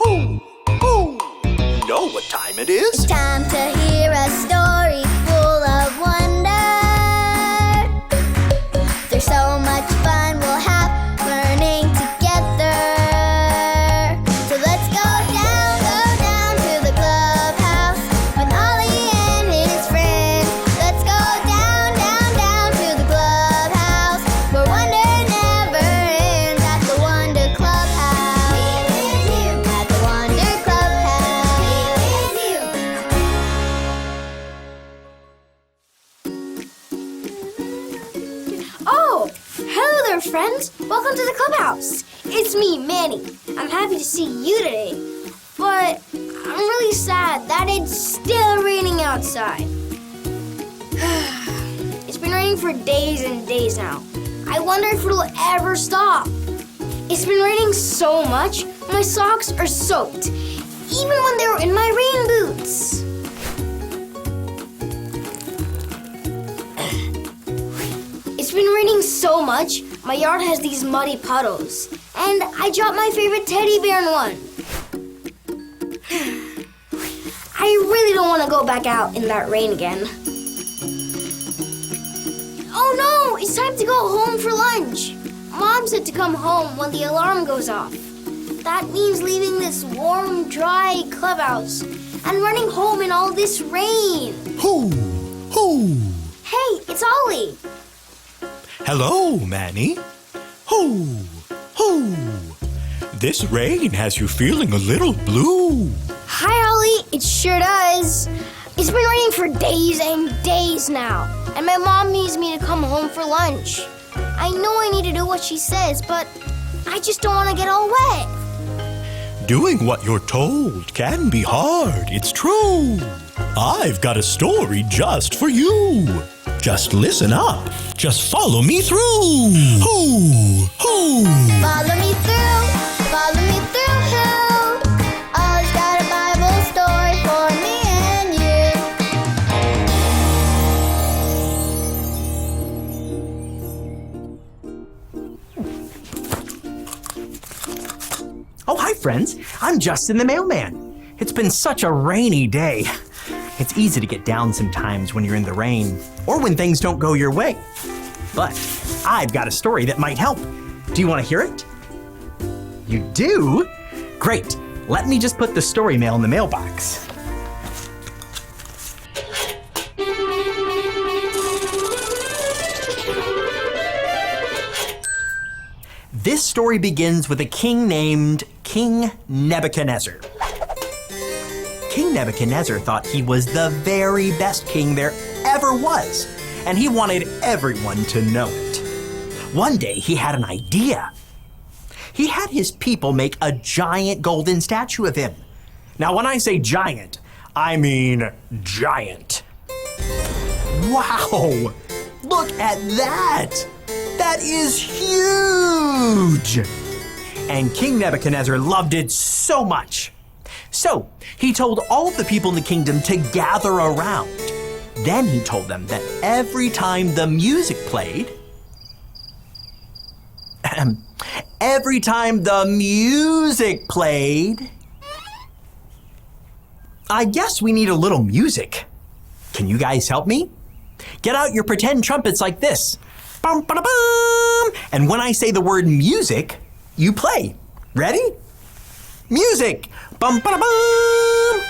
Ho, ho! You know what time it is? It's time to hear a story full of wonder. There's so much fun we'll have learning together. So let's go down to the clubhouse with Ollie and his friends. Let's go down to the clubhouse where wonder never ends at the Wonder Clubhouse. At the Wonder Clubhouse. Oh, hello there, friends. Welcome to the clubhouse. It's me, Manny. I'm happy to see you today, but I'm really sad that it's still raining outside. It's been raining for days and days now. I wonder if it'll ever stop. It's been raining so much, my socks are soaked, even when they were in my rain boots. It's been raining so much, my yard has these muddy puddles, and I dropped my favorite teddy bear in one. I really don't want to go back out in that rain again. Oh no, it's time to go home for lunch. Mom said to come home when the alarm goes off. That means leaving this warm, dry clubhouse and running home in all this rain. Ho, ho! Hey, it's Ollie. Hello, Manny. Ho, ho! This rain has you feeling a little blue. Hi, Ollie. It sure does. It's been raining for days and days now, and my mom needs me to come home for lunch. I know I need to do what she says, but I just don't want to get all wet. Doing what you're told can be hard, it's true. I've got a story just for you. Just listen up. Just follow me through. Ho, ho! Follow me through, follow me through. Ollie's got a Bible story for me and Oh, hi, friends. I'm Justin the mailman. It's been such a rainy day. It's easy to get down sometimes when you're in the rain or when things don't go your way. But I've got a story that might help. Do you want to hear it? You do? Great. Let me just put the story mail in the mailbox. This story begins with a king named King Nebuchadnezzar. King Nebuchadnezzar thought he was the very best king there ever was, and he wanted everyone to know it. One day he had an idea. He had his people make a giant golden statue of him. Now, when I say giant, I mean giant. Wow! Look at that! That is huge! And King Nebuchadnezzar loved it so much. So he told all of the people in the kingdom to gather around. Then he told them that every time the music played, I guess we need a little music. Can you guys help me? Get out your pretend trumpets like this. Bum, ba, da, bum. And when I say the word music, you play. Ready? Music! Bum, ba, da, bum.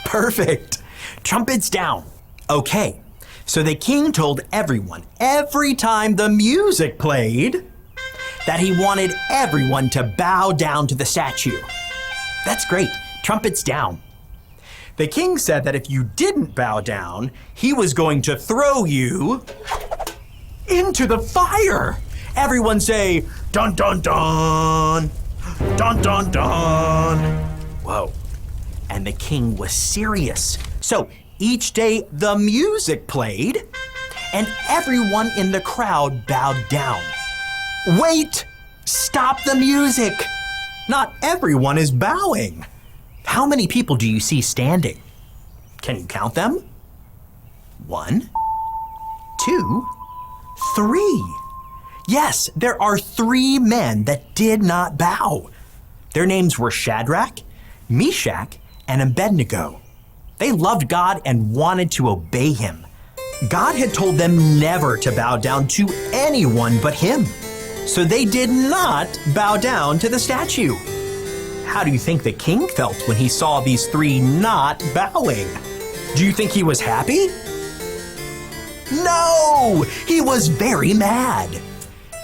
Perfect. Trumpets down. Okay, so the king told everyone every time the music played that he wanted everyone to bow down to the statue. That's great. Trumpets down. The king said that if you didn't bow down, he was going to throw you into the fire. Everyone say, dun, dun, dun. Dun, dun, dun. Whoa. And the king was serious. So each day the music played and everyone in the crowd bowed down. Wait! Stop the music! Not everyone is bowing. How many people do you see standing? Can you count them? 1, 2, 3. Yes, there are 3 men that did not bow. Their names were Shadrach, Meshach, and Abednego. They loved God and wanted to obey him. God had told them never to bow down to anyone but him. So they did not bow down to the statue. How do you think the king felt when he saw these three not bowing? Do you think he was happy? No! He was very mad.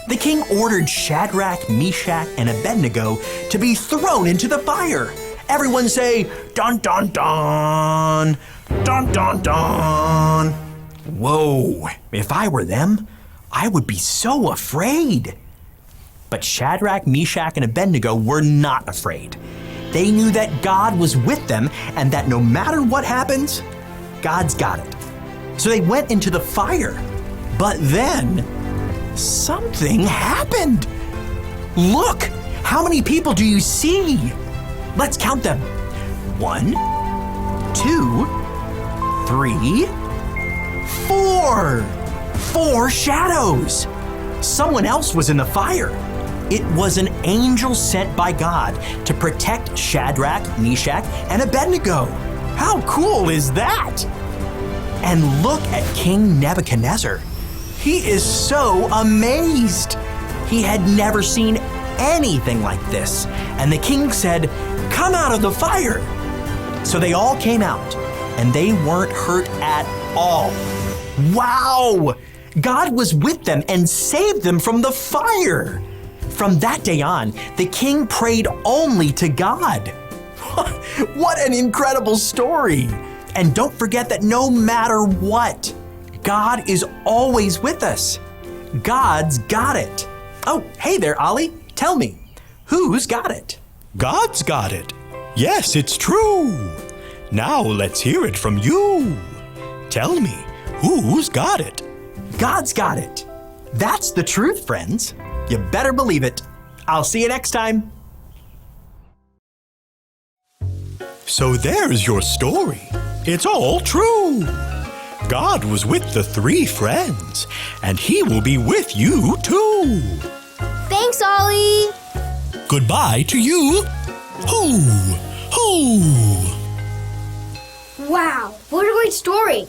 The king ordered Shadrach, Meshach, and Abednego to be thrown into the fire. Everyone say, dun dun dun, dun dun dun. Whoa, if I were them, I would be so afraid. But Shadrach, Meshach, and Abednego were not afraid. They knew that God was with them and that no matter what happens, God's got it. So they went into the fire. But then, something happened. Look, how many people do you see? Let's count them. 1, 2, 3, 4. 4 shadows. Someone else was in the fire. It was an angel sent by God to protect Shadrach, Meshach, and Abednego. How cool is that? And look at King Nebuchadnezzar. He is so amazed. He had never seen anything like this. And the king said, "Come out of the fire." So they all came out, and they weren't hurt at all. Wow! God was with them and saved them from the fire. From that day on, the king prayed only to God. What an incredible story! And don't forget that no matter what, God is always with us. God's got it. Oh, hey there, Ollie. Tell me, who's got it? God's got it. Yes, it's true. Now let's hear it from you. Tell me, who's got it? God's got it. That's the truth, friends. You better believe it. I'll see you next time. So there's your story. It's all true. God was with the 3 friends, and he will be with you too. Thanks, Ollie. Goodbye to you. Hoo, hoo. Wow, what a great story.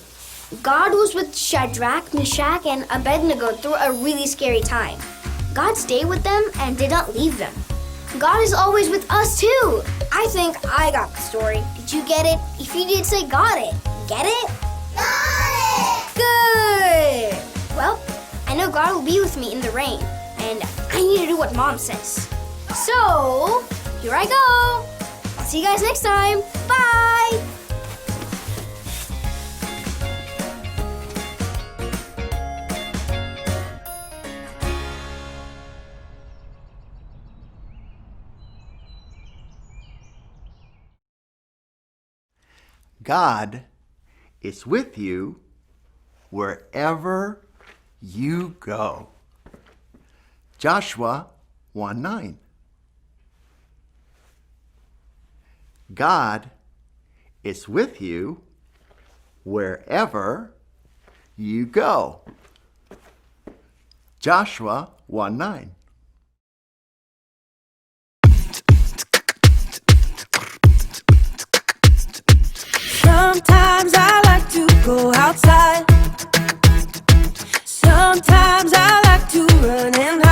God was with Shadrach, Meshach, and Abednego through a really scary time. God stayed with them and did not leave them. God is always with us too. I think I got the story. Did you get it? If you did, say got it. Get it? Got it! Good. Well, I know God will be with me in the rain, and I need to do what Mom says. So, here I go. I'll see you guys next time. Bye! God is with you wherever you go. Joshua 1:9. God is with you wherever you go. Joshua 1:9. Sometimes I like to go outside. Sometimes I like to run and hide.